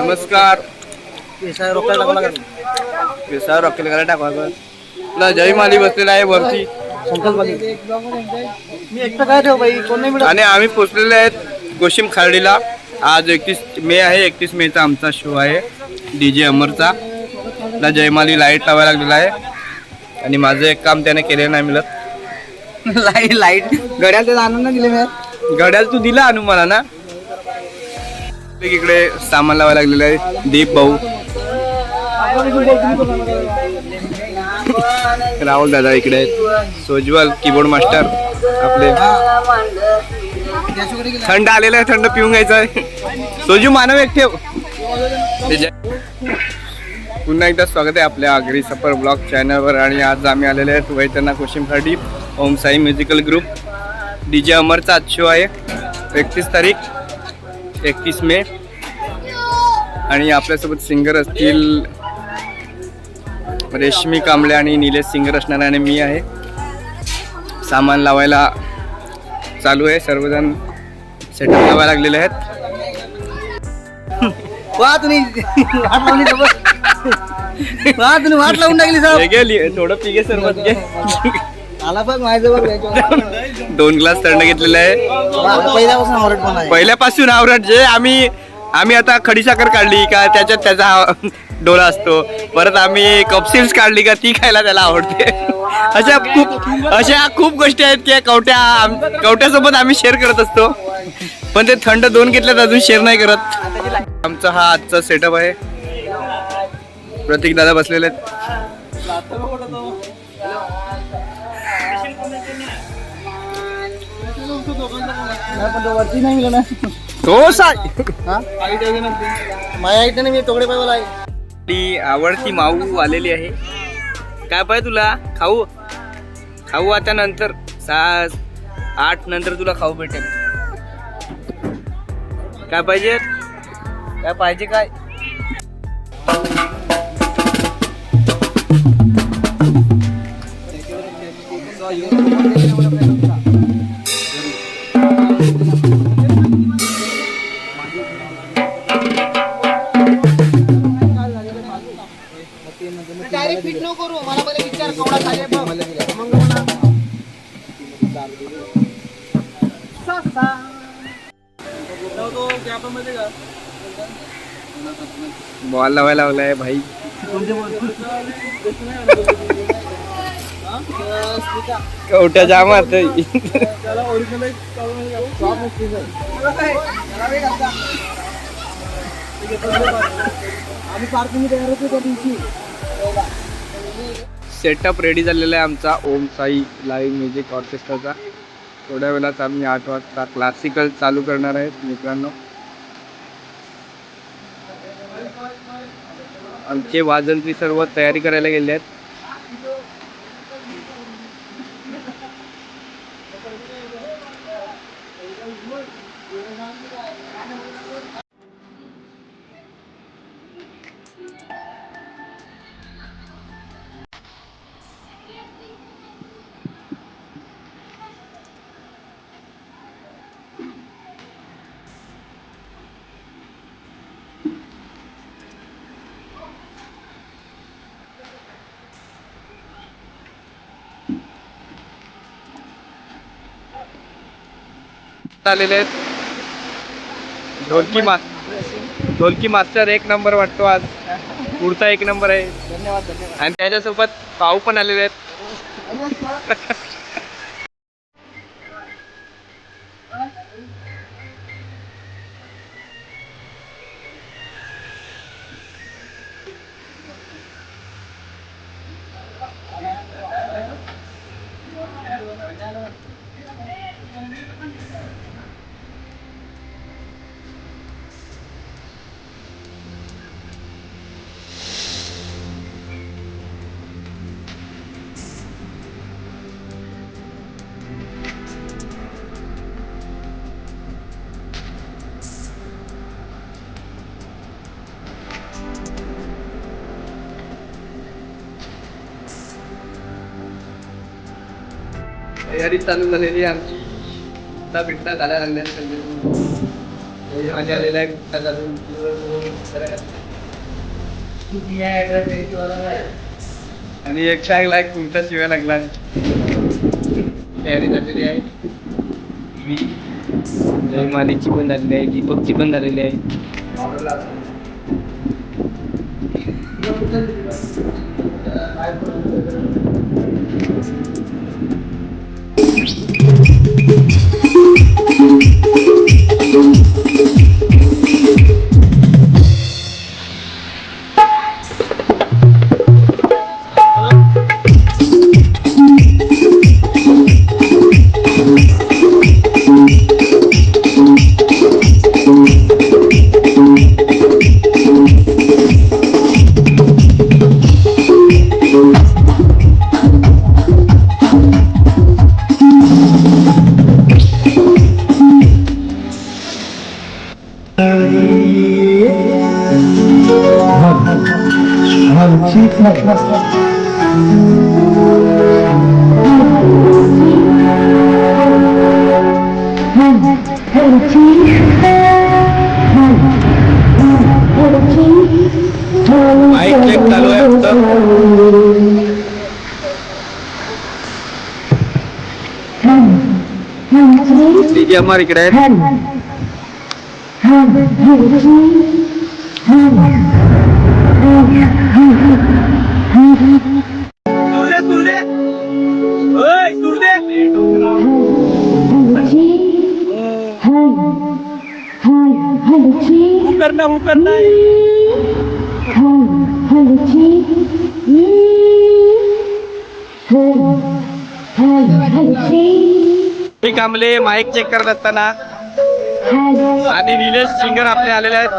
नमस्कार. पेसा रॉकेल करायला टाकवा तुला जय माली बसलेला आहे वरती. मी एकटं काय ठेव बाई, कोण नाही मिळत. आणि आम्ही पोचलेले आहेत गोशिम खार्डीला. आज 31 मे आहे. 31 मेचा आमचा शो आहे DJ अमरचा. ला जयमाली लाईट लावायला लागलेला आहे आणि माझं एक काम त्याने केलेलं नाही मिळत. लाईट गड्याला त्याला आणून नाही दिले मी. गड्याला तू दिला आणू मला ना. इकडे सामान लावायला लागलेलं आहे दीप भाऊ, राहुल दादा इकडे आहेत, सोजवल कीबोर्ड मास्टर आपले. थंड आलेलं आहे, थंड पिऊन घ्यायचं आहे. सोजू मानव एक ठेव. पुन्हा एकदा स्वागत आहे आपल्या आगरी सफर ब्लॉग चॅनलवर. आणि आज आम्ही आलेले आहेत वैतरणा कोशिम खार्डी ओम साई म्युझिकल ग्रुप. DJ अमरचा आज शो आहे 31 तारीख 31 मे. आणि आपल्यासोबत सिंगर असतील रेशमी कांबळे आणि निलेश सिंगर असणार आणि मी आहे. सामान लावायला चालू आहे, सर्वजण सेटअप लावायला लागलेले आहेत. वा तुम्ही वाट लावून टाकली साहेब. थोडं पिगे सरबत घे. आला बघ माझं बघ. 2 ग्लास थंड घेतलेलं आहे. पहिल्यापासून आवडत पण आहे. पहिल्यापासून आवडत जे आम्ही आता खडीसाखर काढली का त्याच्यात त्याचा डोला असतो. परत आम्ही कपसिल्स काढली का ती खायला त्याला आवडते. अशा खूप गोष्टी आहेत की कवट्यासोबत आम्ही शेअर करत असतो. पण ते थंड 2 घेतल्यात अजून शेअर नाही करत. आमचा हा आजचा सेटअप आहे. प्रतीक दादा बसलेले आहेत. वरती नाही मिळलं ना. हो साय माझ्या आईट नाही, मी तोकडे पाहिजे आहे. ती आवडती माऊ आलेली आहे. काय पाहिजे तुला खाऊ आता नंतर 6-8 नंतर तुला खाऊ भेटेल. काय पाहिजे काय डायरेक्ट फिट नको करू. मला पहिले विचार केवढा खाली बघ. बॉल लावायला लावलाय भाई. कवट्या जाम आता. सेटअप रेडी झालेला आहे आमचा ओम साई लाईव्ह म्युझिक ऑर्केस्ट्राचा. थोड्या वेळात आम्ही 8 वाजता क्लासिकल चालू करणार आहेत मित्रांनो. आमचे वाजंत्री सर्व तयारी करायला गेले आहेत. आलेले आहेत. ढोलकी मास्टर 1 नंबर वाटतो आज. पुढचा 1 नंबर आहे. धन्यवाद. आणि त्याच्यासोबत पाऊ पण आलेले आहेत. तयारी चालू झालेली आहे आमची. आता भेटला झाल्या लागल्या. मध्ये आलेला आहे. आणि एक चांगला एक तुमचा शिवाय लागला तयारी झालेली आहे. मी जयमालीची पण झालेली आहे, दीपकची पण झालेली आहे. माईक चेक चालू आहे फक्त. डीजे अमर इकडे आहे. कांबले माईक चेक करत असताना आणि निलेश सिंगर आपले आलेले आहेत.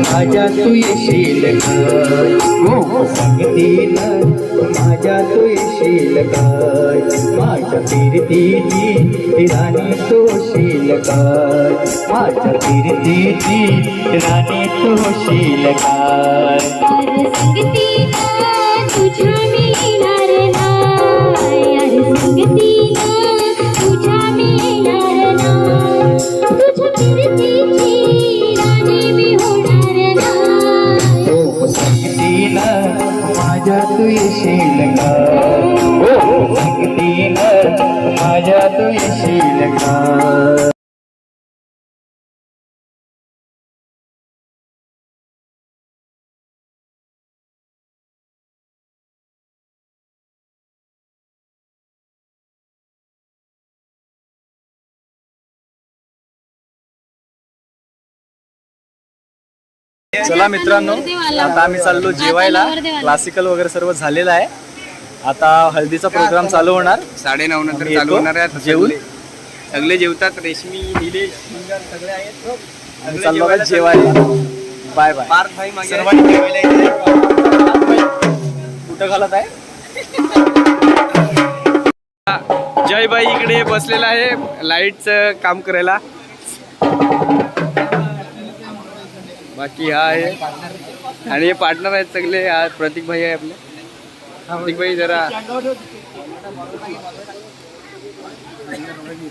माझ्या तू येशील काय, संगतीनं माझ्या तू येशील काय, माझ्या फिरतीची राणी तू होशील काय, माझ्या फिरतीची राणी तू होशील काय. संगतीनं तुझ्या मिळणार नाही, संगतीनं तुझ्या मिळणार नाही. माझ्या तू येशील का. चला मित्रांनो, आता आम्ही चाललो जेवायला. क्लासिकल वगैरे सर्व झालेलं आहे. आता हळदीचा प्रोग्राम चालू होणार. 9:30 नंतर आम्ही चालू येतो, होणार आहे. जेवून. सगळे जेवतात. रेशमी, निलेश, सिंगर सगळे आहेत. आम्ही चाललो आहे जेवायला. Bye bye. पार्थ भाई मागे आहे. सर्वांनी जेवायला इथे. कुठं घालत आहे? जय बाई इकडे बसलेला आहे लाईटचं काम करायला. बाकी हा आहे आणि हे पार्टनर आहेत सगळे. हा प्रतीक भाई आहे आपले. प्रतीक भाई जरा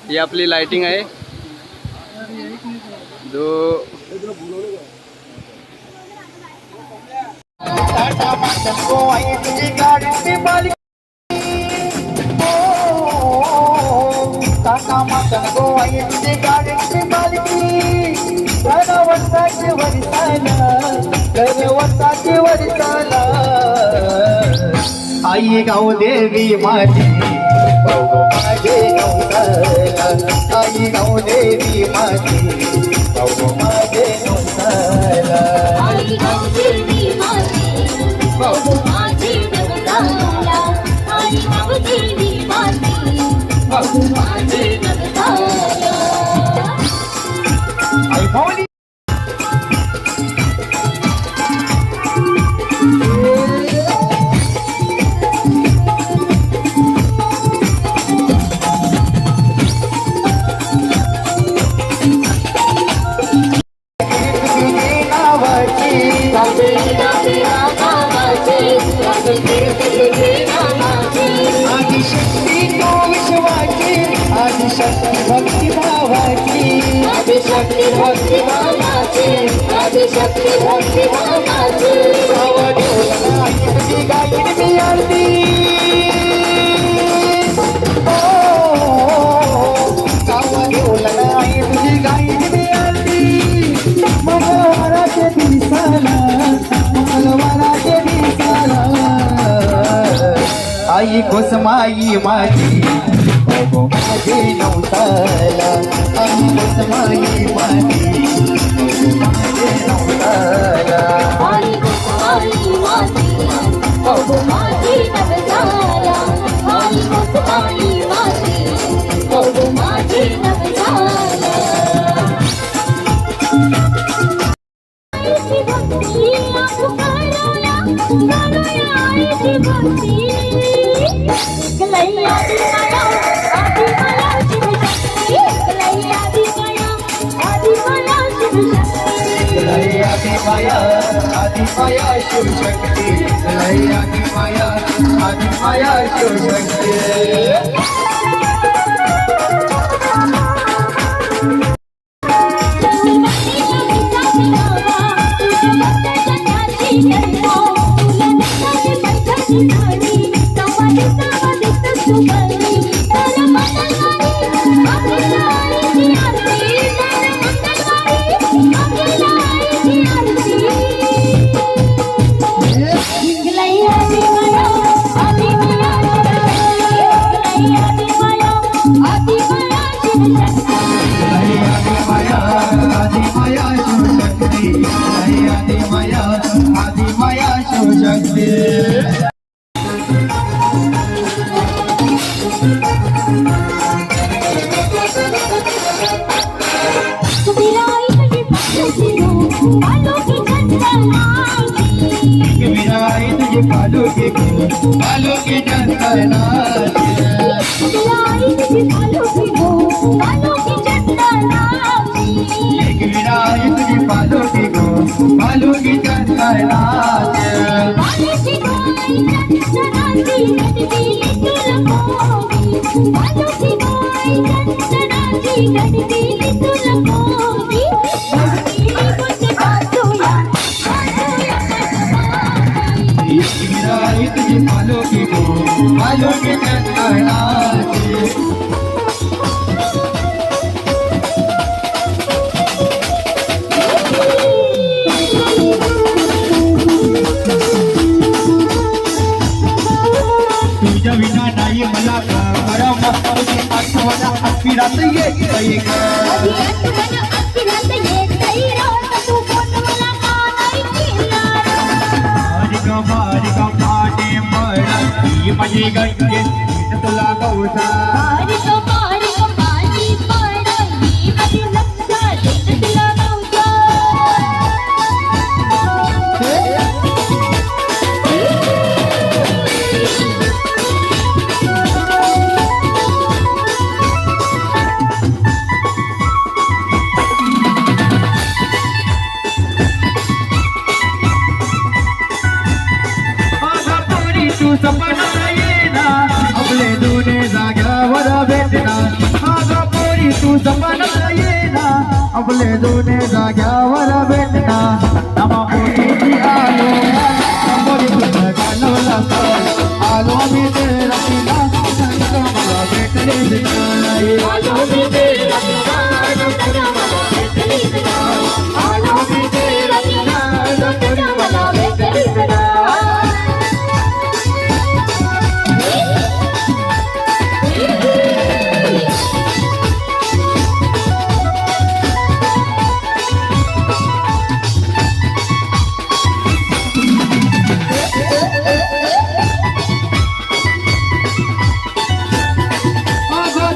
ही आपली लाइटिंग आहे. जो आई गाव देवी माझी भाऊ माझे नवसाला. आई गाव देवी माझी भाऊ माझे नवसाला. आई गावदेवी माझी भाऊ माझे नवसाला. आई गावदेवी माझी भाऊ माझे नवसाला. आई माऊली आदिशक्ती तो विश्वाची, आदिशक्ती भक्ती भावाची. आदिशक्ती भक्ती भावाची, आदिशक्ती भक्ती भावाची. भावा देवला आई तुझी गायीन मी आरती. भावा देवला आई तुझी गायीन मी आरती. मंगळवाराच्या दिवसाला, मंगळवाराच्या दिवसाला आई कोसमाई माझी भाऊ माझे नवसाला. आई कोसमाई माझी भाऊ माझे नवसाला. आई गोसाई माझी भाऊ माझे नवसाला. आई गोसाई माझी भाऊ माझे नवसाला. आईची भक्ती आपण करूया, आईची भक्ती. गलैया दिवाया आदि माया शिवशक्ती. गलैया दिवाया आदि माया शिवशक्ती. लय आदि माया, आदि माया शिवशक्ती. लय आदि माया, आदि माया शिवशक्ती. आठवण अखिरात येतय ग कधी आठवण अखिरात येतय रात तू कोण मला का नाही केला बारीक पाटे पडती माझी गंगे तुला गौसा बारीक बारीक माझी पडली माझी लक्षात येत तुला नव्हतं तू सपना येना आपले जुने जाग्यावर भेटना माझा पोरी तू सपना येना आपले जुने जाग्यावर भेटना नमा पोरीची आलो पोरी तुझं घालवला आलो मी तेरा तिला मला भेटलीच नाही आलो मी तेरा तिला नंतर मला भेटलीच नाही आलो मी तेरा तिला नंतर मला भेटलीच नाही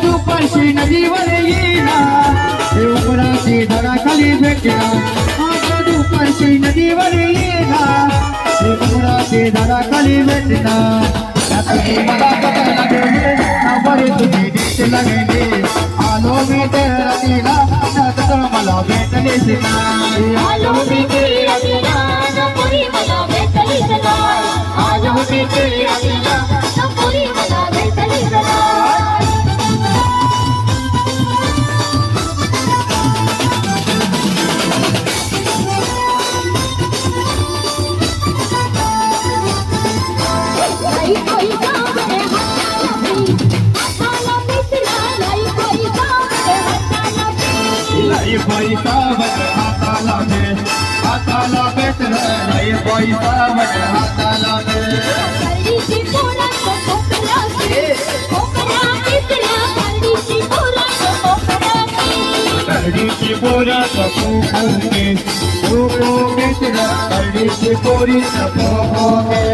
दुपारची नदीवर येईना उमराची झाडाखाली भेटना दुपारची नदीवर येईना उमराची झाडाखाली भेटना मला बघायला गेले बरे तुझी नीट लागले आलो मी तेरा तिला मला भेटलीच नाही आलो मी तेरा तिला नपुरी मला भेटलीच नाही आलो मी तेरा तिला नपुरी मला भेटलीच नाही लाई कोई सामने हाताला मिसला लाई कोई सामने हाताला हाताला भेटलं नाही पैसा हाताला करडीची पोराचं कोकराची कोकरा मिसला करडीची पोराचं कोकराची करडीची पोराचं पोहे तू घेतलं करडीची पोरीचं पोहे